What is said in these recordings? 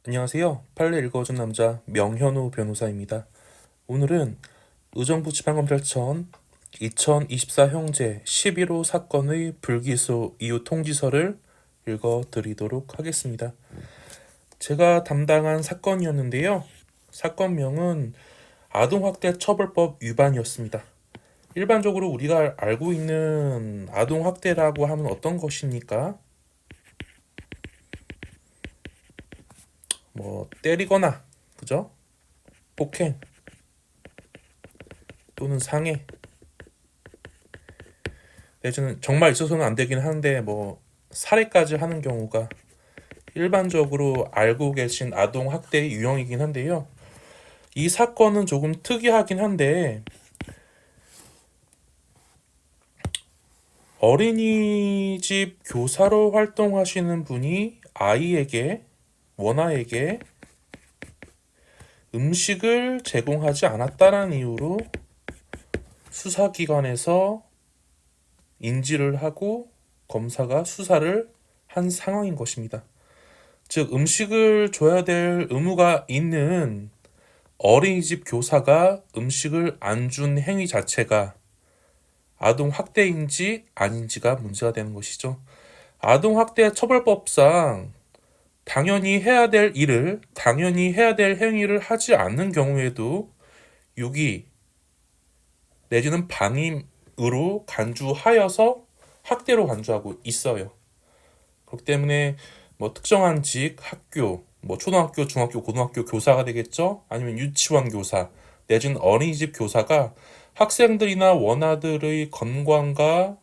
안녕하세요. 판례 읽어준 남자 명현우 변호사입니다. 오늘은 의정부 지방검찰청 2024 형제 11호 사건의 불기소 이후 통지서를 읽어드리도록 하겠습니다. 제가 담당한 사건이었는데요. 사건명은 아동학대처벌법 위반이었습니다. 일반적으로 우리가 알고 있는 아동학대라고 하면 어떤 것입니까? 때리거나, 그죠? 폭행 또는 상해 내지는 정말 있어서는 안 되긴 하는데 살해까지 하는 경우가 일반적으로 알고 계신 아동 학대의 유형이긴 한데요. 이 사건은 조금 특이하긴 한데 어린이집 교사로 활동하시는 분이 원아에게 음식을 제공하지 않았다는 이유로 수사기관에서 인지를 하고 검사가 수사를 한 상황인 것입니다. 즉 음식을 줘야 될 의무가 있는 어린이집 교사가 음식을 안 준 행위 자체가 아동학대인지 아닌지가 문제가 되는 것이죠. 아동학대 처벌법상 당연히 해야 될 일을, 당연히 해야 될 행위를 하지 않는 경우에도 유기 내지는 방임으로 간주하여서 학대로 간주하고 있어요. 그렇기 때문에 특정한 직, 학교, 초등학교, 중학교, 고등학교 교사가 되겠죠? 아니면 유치원 교사, 내지는 어린이집 교사가 학생들이나 원아들의 건강과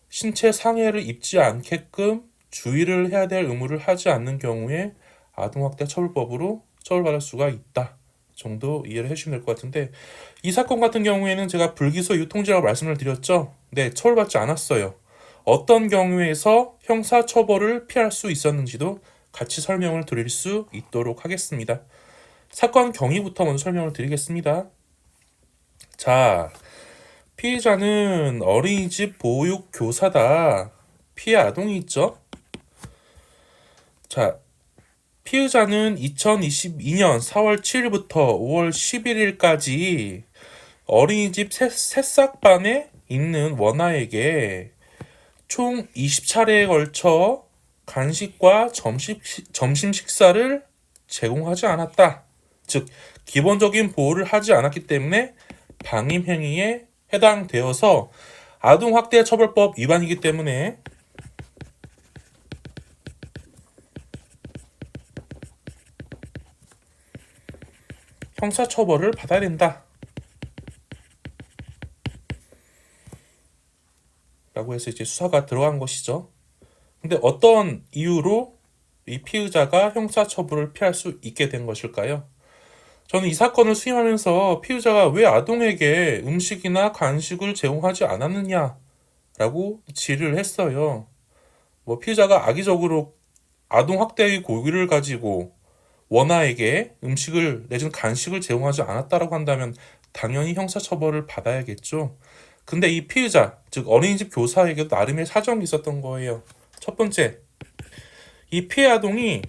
신체 상해를 입지 않게끔 주의를 해야 될 의무를 하지 않는 경우에 아동학대 처벌법으로 처벌받을 수가 있다 정도 이해를 해주시면 될 것 같은데, 이 사건 같은 경우에는 제가 불기소 유통지라고 말씀을 드렸죠. 네, 처벌받지 않았어요. 어떤 경우에서 형사처벌을 피할 수 있었는지도 같이 설명을 드릴 수 있도록 하겠습니다. 사건 경위부터 먼저 설명을 드리겠습니다. 자, 피해자는 어린이집 보육교사다. 피해 아동이 있죠. 자, 피해자는 2022년 4월 7일부터 5월 11일까지 어린이집 새싹반에 있는 원아에게 총 20차례에 걸쳐 간식과 점심 식사를 제공하지 않았다. 즉, 기본적인 보호를 하지 않았기 때문에 방임 행위에 해당되어서 아동학대 처벌법 위반이기 때문에 형사처벌을 받아야 된다 라고 해서 이제 수사가 들어간 것이죠. 근데 어떤 이유로 이 피의자가 형사처벌을 피할 수 있게 된 것일까요? 저는 이 사건을 수임하면서 피의자가 왜 아동에게 음식이나 간식을 제공하지 않았느냐라고 질의를 했어요. 피의자가 악의적으로 아동학대의 고의를 가지고 원아에게 음식을 내지는 간식을 제공하지 않았다라고 한다면 당연히 형사처벌을 받아야겠죠. 근데 이 피의자, 즉 어린이집 교사에게도 나름의 사정이 있었던 거예요. 첫 번째, 이 피해 아동이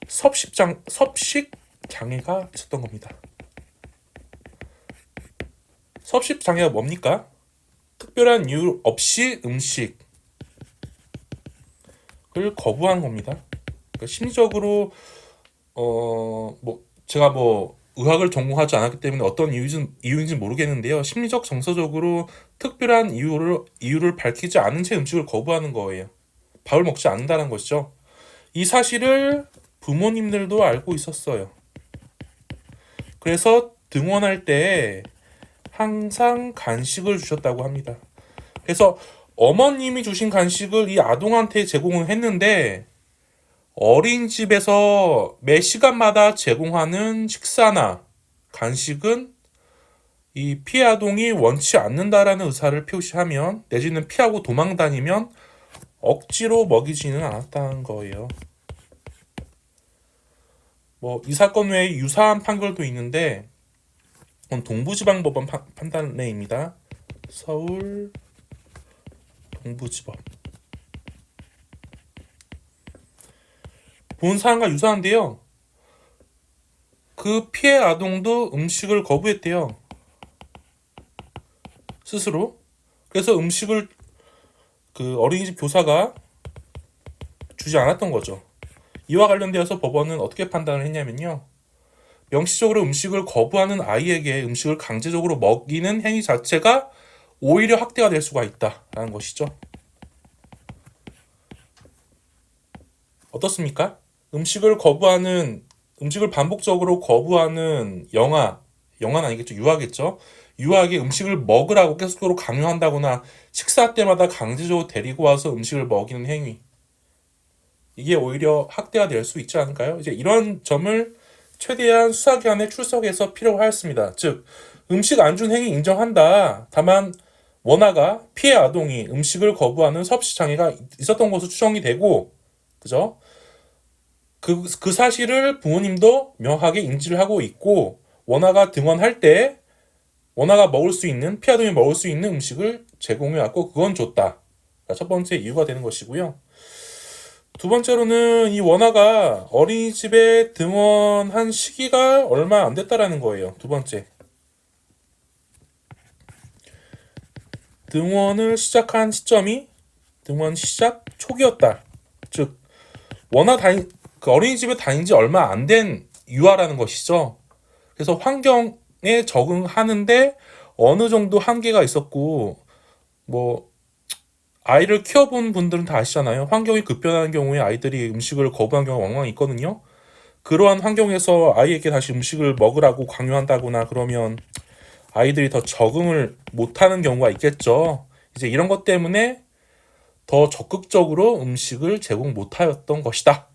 섭식 장애가 있었던 겁니다. 섭식 장애가 뭡니까? 특별한 이유 없이 음식을 거부한 겁니다. 그러니까 심리적으로 제가 의학을 전공하지 않았기 때문에 어떤 이유인지 모르겠는데요. 심리적 정서적으로 특별한 이유를 밝히지 않은 채 음식을 거부하는 거예요. 밥을 먹지 않는다는 것이죠. 이 사실을 부모님들도 알고 있었어요. 그래서 등원할 때 항상 간식을 주셨다고 합니다. 그래서 어머님이 주신 간식을 이 아동한테 제공을 했는데 어린이집에서 매 시간마다 제공하는 식사나 간식은 이 피해 아동이 원치 않는다라는 의사를 표시하면 내지는 피하고 도망 다니면 억지로 먹이지는 않았다는 거예요. 이 사건 외에 유사한 판결도 있는데 동부지방법원 판단례입니다. 서울 동부지법 본 사항과 유사한데요. 그 피해 아동도 음식을 거부했대요. 스스로. 그래서 음식을 그 어린이집 교사가 주지 않았던 거죠. 이와 관련되어서 법원은 어떻게 판단을 했냐면요. 명시적으로 음식을 거부하는 아이에게 음식을 강제적으로 먹이는 행위 자체가 오히려 학대가 될 수가 있다라는 것이죠. 어떻습니까? 음식을 반복적으로 거부하는 영아는 아니겠죠. 유아겠죠. 유아에게 음식을 먹으라고 계속적으로 강요한다거나 식사 때마다 강제적으로 데리고 와서 음식을 먹이는 행위. 이게 오히려 학대가 될 수 있지 않을까요? 이제 이런 점을 최대한 수사기관에 출석해서 필요하였습니다. 즉, 음식 안 준 행위 인정한다. 다만 원화가 피해 아동이 음식을 거부하는 섭씨 장애가 있었던 것으로 추정이 되고, 그죠? 그 사실을 부모님도 명확하게 인지를 하고 있고, 원화가 등원할 때 원화가 먹을 수 있는, 피해 아동이 먹을 수 있는 음식을 제공해왔고, 그건 줬다. 첫 번째 이유가 되는 것이고요. 두 번째로는 이 원화가 어린이집에 등원한 시기가 얼마 안 됐다라는 거예요. 두 번째. 등원을 시작한 시점이 등원 시작 초기였다. 즉, 그 어린이집에 다닌 지 얼마 안 된 유아라는 것이죠. 그래서 환경에 적응하는데 어느 정도 한계가 있었고, 뭐, 아이를 키워본 분들은 다 아시잖아요. 환경이 급변하는 경우에 아이들이 음식을 거부한 경우가 왕왕 있거든요. 그러한 환경에서 아이에게 다시 음식을 먹으라고 강요한다거나 그러면 아이들이 더 적응을 못하는 경우가 있겠죠. 이제 이런 것 때문에 더 적극적으로 음식을 제공 못하였던 것이다.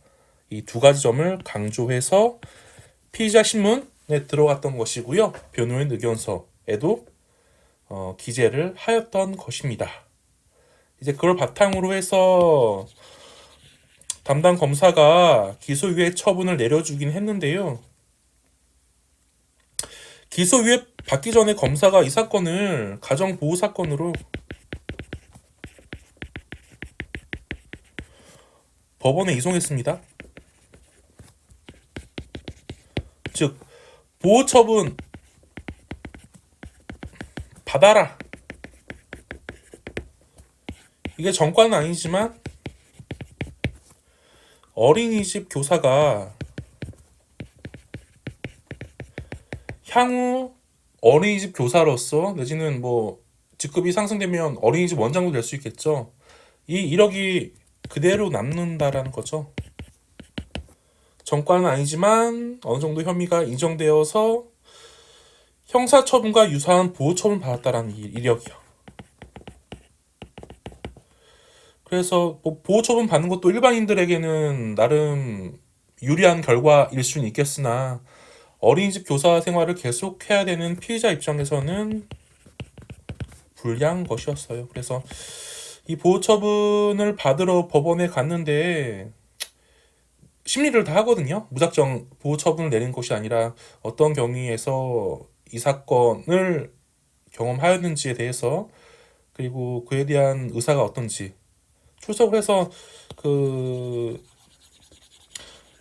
이 두 가지 점을 강조해서 피의자 신문에 들어갔던 것이고요. 변호인 의견서에도 기재를 하였던 것입니다. 이제 그걸 바탕으로 해서 담당 검사가 기소유예 처분을 내려주긴 했는데요. 기소유예 받기 전에 검사가 이 사건을 가정보호 사건으로 법원에 이송했습니다. 즉, 보호처분 받아라. 이게 정과는 아니지만 어린이집 교사가 향후 어린이집 교사로서 내지는 뭐 직급이 상승되면 어린이집 원장도 될 수 있겠죠. 이 이력이 그대로 남는다라는 거죠. 정과는 아니지만 어느 정도 혐의가 인정되어서 형사처분과 유사한 보호처분 받았다라는 이력이요. 그래서 뭐 보호처분 받는 것도 일반인들에게는 나름 유리한 결과일 수는 있겠으나 어린이집 교사 생활을 계속해야 되는 피의자 입장에서는 불리한 것이었어요. 그래서 이 보호처분을 받으러 법원에 갔는데 심리를 다 하거든요. 무작정 보호처분을 내린 것이 아니라 어떤 경위에서 이 사건을 경험하였는지에 대해서 그리고 그에 대한 의사가 어떤지 출석을 해서 그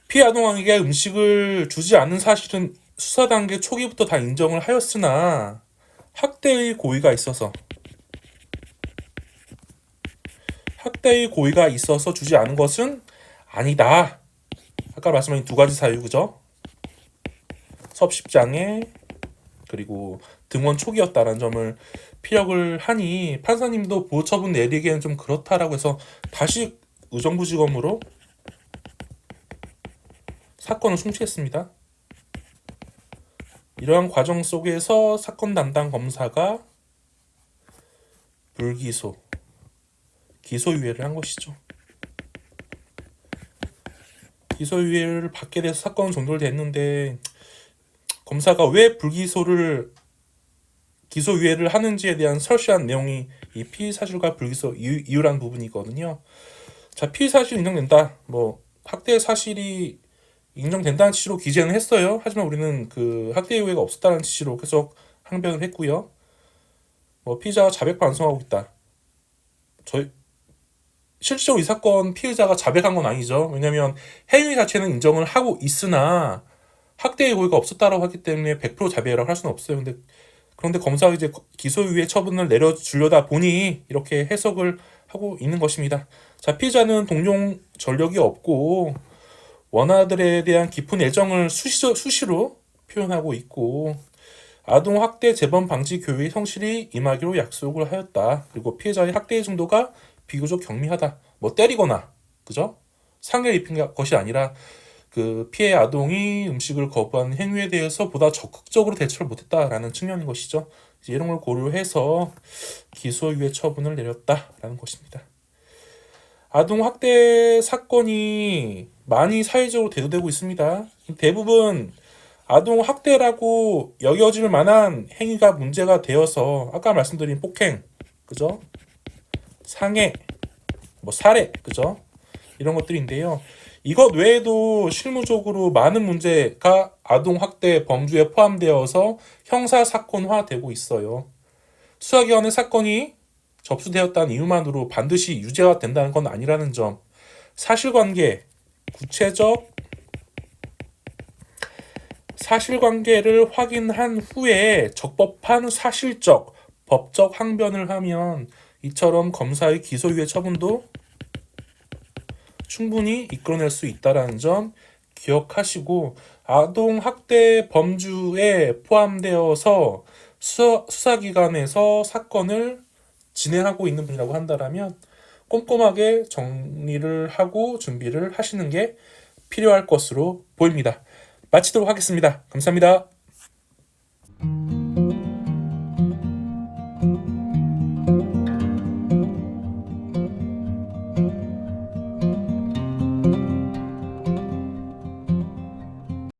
피해 아동에게 음식을 주지 않는 사실은 수사 단계 초기부터 다 인정을 하였으나 학대의 고의가 있어서 주지 않은 것은 아니다. 아까 말씀하신 두 가지 사유, 그죠? 섭식장애 그리고 등원 초기였다라는 점을 피력을 하니 판사님도 보호처분 내리기에는 좀 그렇다라고 해서 다시 의정부지검으로 사건을 송치했습니다. 이러한 과정 속에서 사건 담당 검사가 불기소, 기소유예를 한 것이죠. 기소유예를 받게 돼서 사건은 종결됐는데 검사가 왜 기소유예를 하는지에 대한 설시한 내용이 이 피의사실과 불기소 이유라는 부분이거든요. 자, 피의사실 인정된다. 뭐 학대 사실이 인정된다는 취지로 기재는 했어요. 하지만 우리는 그 학대 이유가 없었다는 취지로 계속 항변을 했고요. 뭐 피의자가 자백 반성하고 있다. 실질적으로 이 사건 피의자가 자백한 건 아니죠. 왜냐하면 행위 자체는 인정을 하고 있으나 학대의 고의가 없었다라고 하기 때문에 100% 자백이라고 할 수는 없어요. 그런데 검사가 이제 기소유예 처분을 내려주려다 보니 이렇게 해석을 하고 있는 것입니다. 자, 피의자는 동종 전력이 없고 원아들에 대한 깊은 애정을 수시로 표현하고 있고 아동 학대 재범 방지 교육에 성실히 임하기로 약속을 하였다. 그리고 피해자의 학대의 정도가 비교적 경미하다. 뭐 때리거나 그죠? 상해를 입힌 것이 아니라 그 피해 아동이 음식을 거부한 행위에 대해서 보다 적극적으로 대처를 못했다라는 측면인 것이죠. 이제 이런 걸 고려해서 기소유예 처분을 내렸다라는 것입니다. 아동 학대 사건이 많이 사회적으로 대두되고 있습니다. 대부분 아동 학대라고 여겨질 만한 행위가 문제가 되어서 아까 말씀드린 폭행, 그죠? 상해, 뭐 살해, 그죠? 이런 것들인데요. 이것 외에도 실무적으로 많은 문제가 아동 학대 범주에 포함되어서 형사 사건화되고 있어요. 수사기관의 사건이 접수되었다는 이유만으로 반드시 유죄가 된다는 건 아니라는 점, 사실관계, 구체적 사실관계를 확인한 후에 적법한 사실적, 법적 항변을 하면 이처럼 검사의 기소유예 처분도 충분히 이끌어낼 수 있다는 점 기억하시고 아동 학대 범주에 포함되어서 수사기관에서 사건을 진행하고 있는 분이라고 한다면 꼼꼼하게 정리를 하고 준비를 하시는 게 필요할 것으로 보입니다. 마치도록 하겠습니다. 감사합니다.